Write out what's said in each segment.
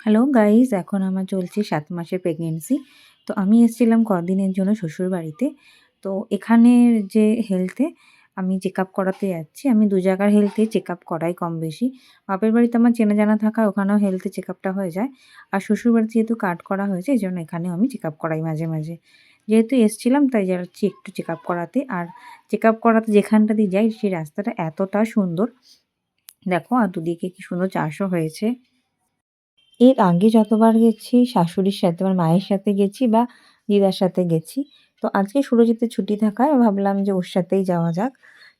Hello guys, এখন আমার চলছে 7 মাসের প্রেগনেন্সি। তো আমি এসেছিলাম কদিনের জন্য শ্বশুরবাড়িতে। তো এখানের যে হেলথে আমি চেকআপ করাতে যাচ্ছি। আমি ২ জায়গার হেলথে চেকআপ করাই কম বেশি। বাপের বাড়িতে আমার চেনা জানা থাকায় ওখানেও হেলথে চেকআপটা হয়ে যায়। আর শ্বশুরবাড়িতে যেহেতু কার্ড করা হয়েছে এজন্য এখানেও আমি চেকআপ করাই মাঝে, মাঝে। যেহেতু এসছিলাম তাই যাচ্ছি একটু চেকআপ করাতে। আর চেকআপ করাতে যেখানটা দিয়ে যাই সেই রাস্তাটা এতটা সুন্দর। দেখো আর দুদিকে কি সুন্দর চাষও হয়েছে। এর আগে যতবার গেছি শাশুড়ির সাথে মানে মায়ের সাথে গেছি বা দিদার সাথে গেছি। তো আজকে সুরজিতের ছুটি থাকায় ভাবলাম যে ওর সাথেই যাওয়া যাক।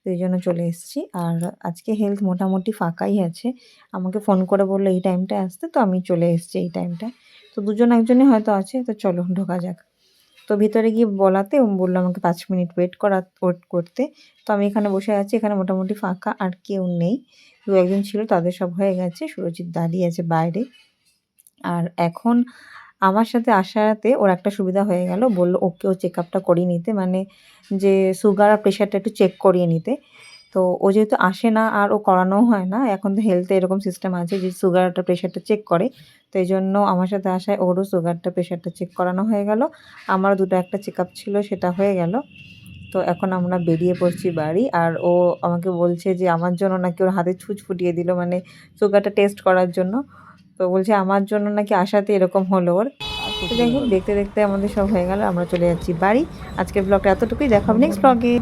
তো এইজন্য চলে এসেছি। আর আজকে হেলথ মোটামুটি ফাঁকাই আছে। আমাকে ফোন করে বলল এই টাইমটায় আসতে, তো আমি চলে এসেছি এই টাইমটায়। তো দুজন একজনই হয়তো আছে, তো চলো ঢোকা যাক। তো ভিতরে গিয়ে বলাতে ও বলল আমাকে ৫ মিনিট ওয়েট করতে। তো আমি এখানে বসে আছি। এখানে মোটামুটি ফাঁকা, আর কেউ নেই। ২-১ জন ছিল, তাদের সব হয়ে গেছে। সুরজিৎ দাঁড়িয়ে আছে বাইরে। আর এখন আমার সাথে আসাতে ওর একটা সুবিধা হয়ে গেল। বলল ওকেও চেকআপটা করিয়ে নিতে, মানে যে সুগার আর প্রেশারটা একটু চেক করিয়ে নিতে। তো ও যেহেতু আসে না আর ও করানোও হয় না, এখন তো হেলথে এরকম সিস্টেম আছে যে সুগারটা প্রেশারটা চেক করে। তো এইজন্য আমার সাথে আসায় ওরও সুগারটা প্রেশারটা চেক করানো হয়ে গেল। আমারও দুটো একটা চেকআপ ছিল, সেটা হয়ে গেল। তো এখন আমরা বেরিয়ে পড়ছি বাড়ি। আর ও আমাকে বলছে যে আমার জন্য নাকি ওর হাতে ছুঁচ ফুটিয়ে দিল, মানে সুগারটা টেস্ট করার জন্য। তো বলছে আমার জন্য নাকি আসাতে এরকম হলো ওর। তো যাই হোক, দেখতে দেখতে আমাদের সব হয়ে গেল। আমরা চলে যাচ্ছি বাড়ি। আজকের ব্লগটা এতটুকুই। দেখা হবে নেক্সট ব্লগে।